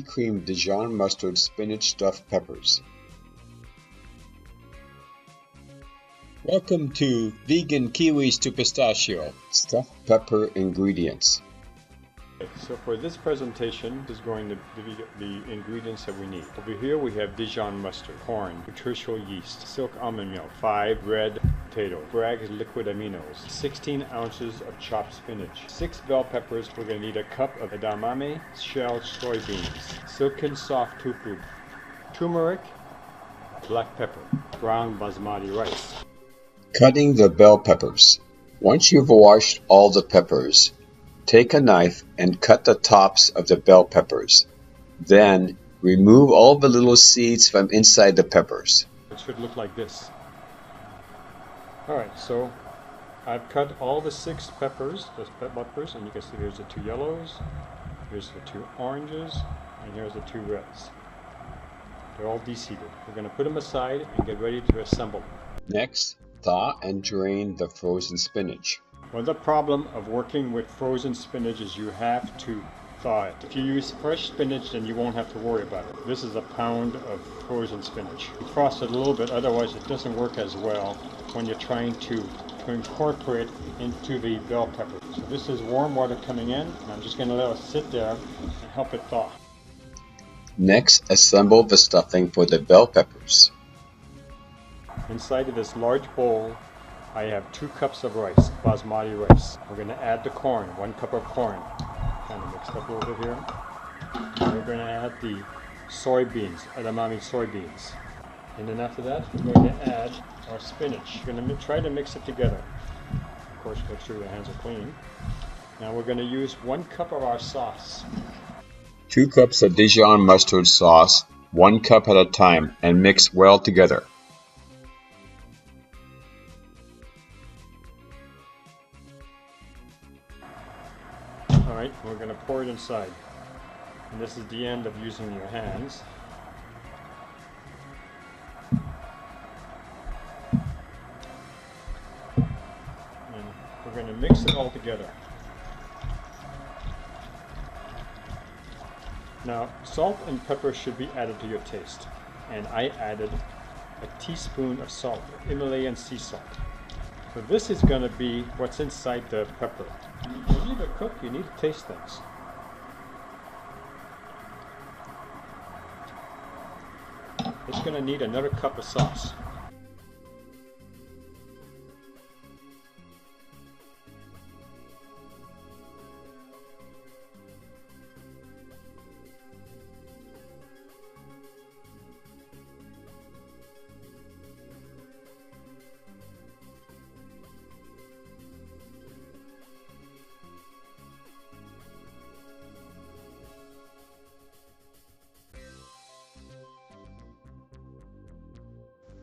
Creamy Dijon Mustard Spinach Stuffed Peppers. Welcome to Vegan Kiwis to Pistachio Stuffed Pepper Ingredients. So for this presentation, this is going to be the ingredients that we need. Over here we have Dijon mustard, corn, nutritional yeast, silk almond milk, 5 red potatoes, Bragg liquid aminos, 16 ounces of chopped spinach, 6 bell peppers. We're going to need a cup of edamame shelled soy beans, silken soft tofu, turmeric, black pepper, brown basmati rice. Cutting the bell peppers. Once you've washed all the peppers, take a knife and cut the tops of the bell peppers. Then remove all the little seeds from inside the peppers. It should look like this. Alright, so I've cut all the 6 peppers, and you can see there's the 2 yellows, here's the 2 oranges, and here's the 2 reds. They're all deseeded. We're going to put them aside and get ready to assemble. Next, thaw and drain the frozen spinach. Well, the problem of working with frozen spinach is you have to thaw it. If you use fresh spinach, then you won't have to worry about it. This is a pound of frozen spinach. You frost it a little bit, otherwise it doesn't work as well when you're trying to incorporate into the bell pepper. So this is warm water coming in, and I'm just going to let it sit there and help it thaw. Next, assemble the stuffing for the bell peppers. Inside of this large bowl, I have 2 cups of rice, basmati rice. We're going to add the corn, 1 cup of corn. Kind of mixed up a little bit here. And we're going to add the soybeans, edamame soy beans. And then after that, we're going to add our spinach. We're going to try to mix it together. Of course, make sure your hands are clean. Now we're going to use 1 cup of our sauce. 2 cups of Dijon mustard sauce, 1 cup at a time, and mix well together. Alright, we're going to pour it inside. And this is the end of using your hands. And we're going to mix it all together. Now, salt and pepper should be added to your taste. And I added a teaspoon of salt, Himalayan sea salt. So this is going to be what's inside the pepper. When you cook, you need to taste things. It's going to need another cup of sauce.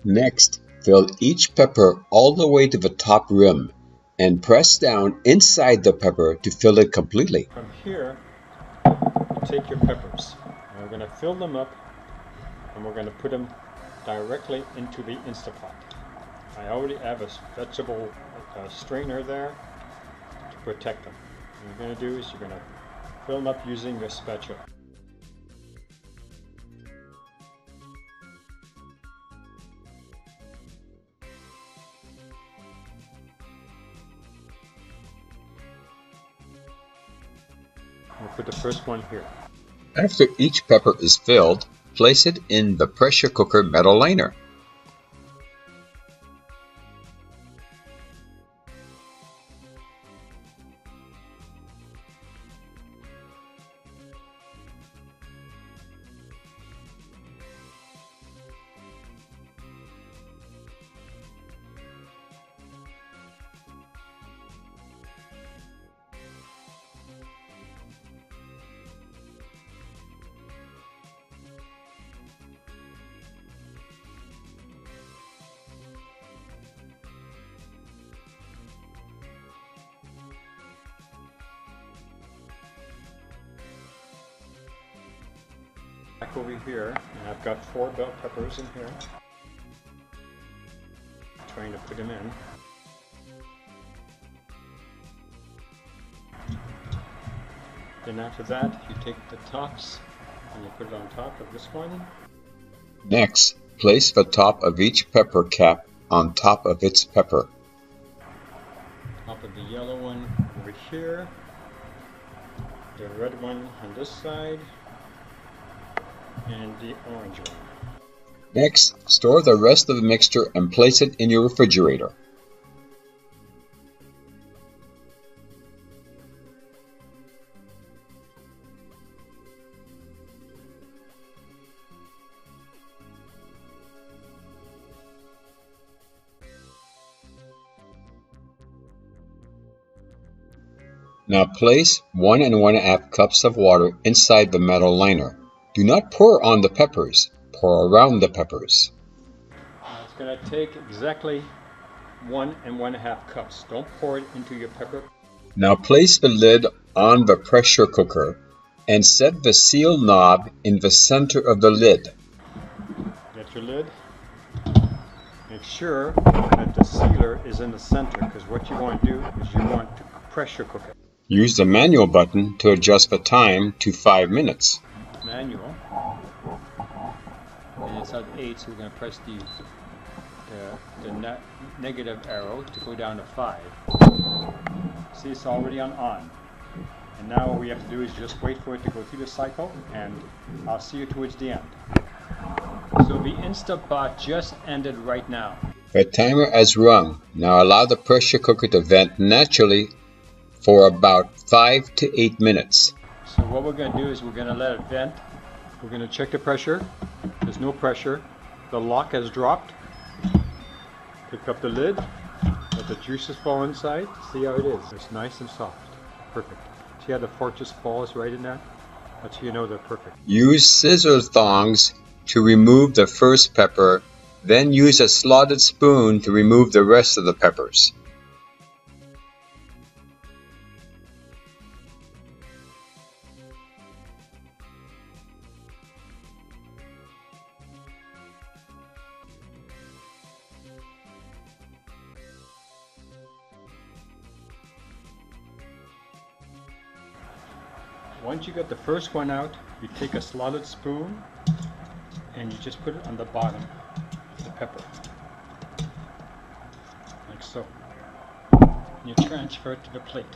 Next, fill each pepper all the way to the top rim and press down inside the pepper to fill it completely. From here, you take your peppers, and we're going to fill them up, and we're going to put them directly into the Instapot. I already have a vegetable strainer there to protect them. What you're going to do is you're going to fill them up using your spatula. We'll put the first one here. After each pepper is filled, place it in the pressure cooker metal liner. Back over here, and I've got 4 bell peppers in here. Trying to put them in. Then after that, you take the tops And you put it on top of this one. Next, place the top of each pepper cap on top of its pepper. Top of the yellow one over here. The red one on this side. And the orange one. Next, store the rest of the mixture and place it in your refrigerator. Now place 1 1/2 cups of water inside the metal liner. Do not pour on the peppers, pour around the peppers. It's going to take exactly 1 1/2 cups. Don't pour it into your pepper. Now place the lid on the pressure cooker and set the seal knob in the center of the lid. Get your lid. Make sure that the sealer is in the center, because what you want to do is you want to pressure cook it. Use the manual button to adjust the time to 5 minutes. Manual. And it's at 8, so we're going to press the negative arrow to go down to 5. See, it's already on. And now what we have to do is just wait for it to go through the cycle, and I'll see you towards the end. So the Instabot just ended right now. The timer has rung. Now allow the pressure cooker to vent naturally for about 5 to 8 minutes. So what we're going to do is we're going to let it vent. We're going to check the pressure. There's no pressure. The lock has dropped. Pick up the lid. Let the juices fall inside. See how it is. It's nice and soft. Perfect. See how the fork just falls right in there? That's how you know they're perfect. Use scissor tongs to remove the first pepper, then use a slotted spoon to remove the rest of the peppers. Once you get the first one out, you take a slotted spoon and you just put it on the bottom of the pepper, like so. And you transfer it to the plate.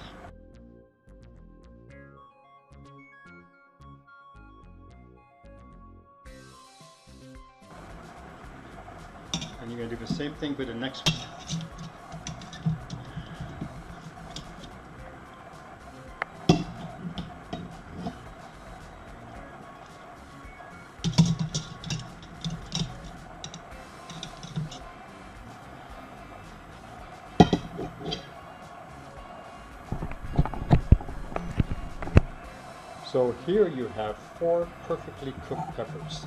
And you're going to do the same thing with the next one. So here you have 4 perfectcooked peppers.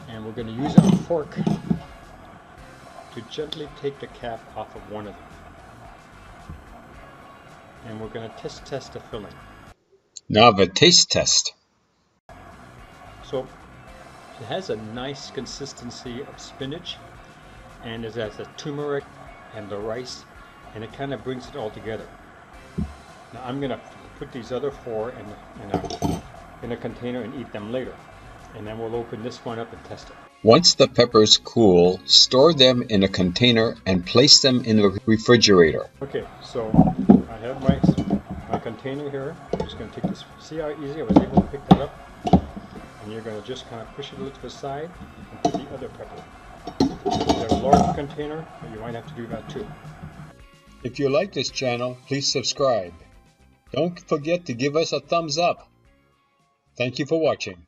And we're going to use our fork to gently take the cap off of one of them. And we're going to test the filling. Now the taste test. So it has a nice consistency of spinach, and it has the turmeric and the rice, and it kind of brings it all together. Now I'm going to put these other 4 in a container and eat them later. And then we'll open this one up and test it. Once the peppers cool, store them in a container and place them in the refrigerator. Okay, so I have my container here. I'm just going to take this. See how easy I was able to pick that up? And you're going to just kind of push it a little to the side and put the other pepper. You have a large container, but you might have to do that too. If you like this channel, please subscribe. Don't forget to give us a thumbs up. Thank you for watching.